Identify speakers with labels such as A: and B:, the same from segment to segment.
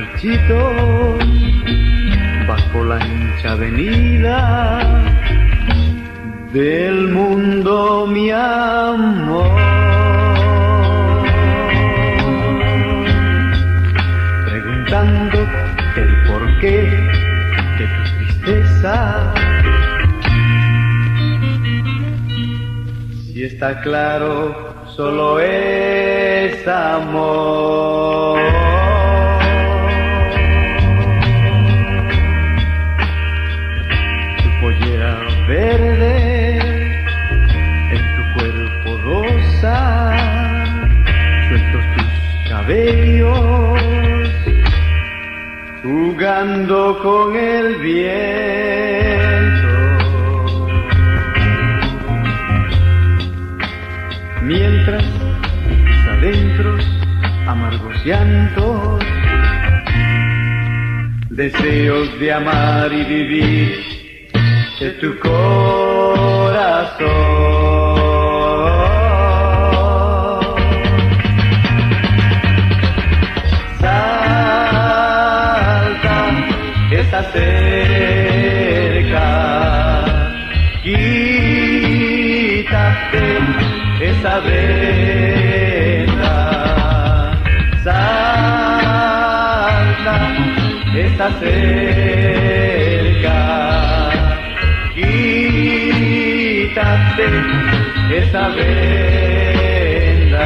A: marchito bajo la ancha avenida del mundo, mi amor, preguntando el porqué de tu tristeza. Si está claro, solo es amor. Tu pollera verde en tu cuerpo rosa, sueltos tus cabellos, jugando con el viento. Mientras tus adentros, amargos llantos, deseos de amar y vivir de tu corazón. Salta, está cerca, quítate esa venda, salta, está cerca, quítate esa venda.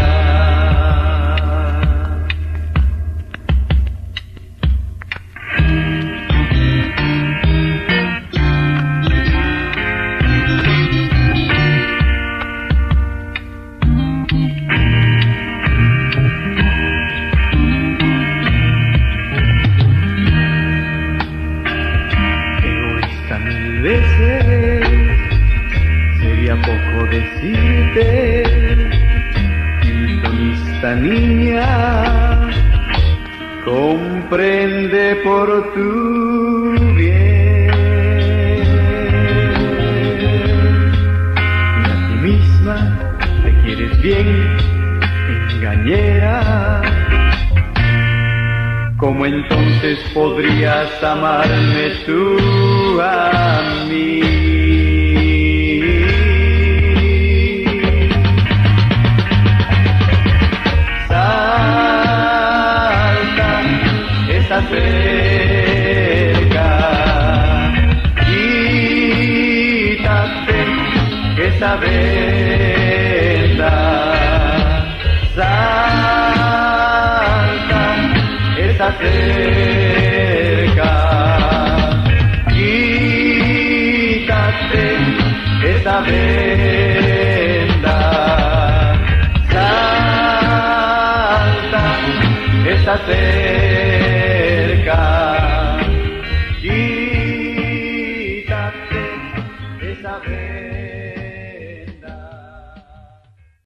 A: Veces sería poco decirte, esta niña comprende por tu bien, y a ti misma te quieres bien, engañera. ¿Cómo entonces podrías amarme tú a mí? Salta, está cerca, quítate esa venda. Está cerca, quítate esa venda, salta, está cerca.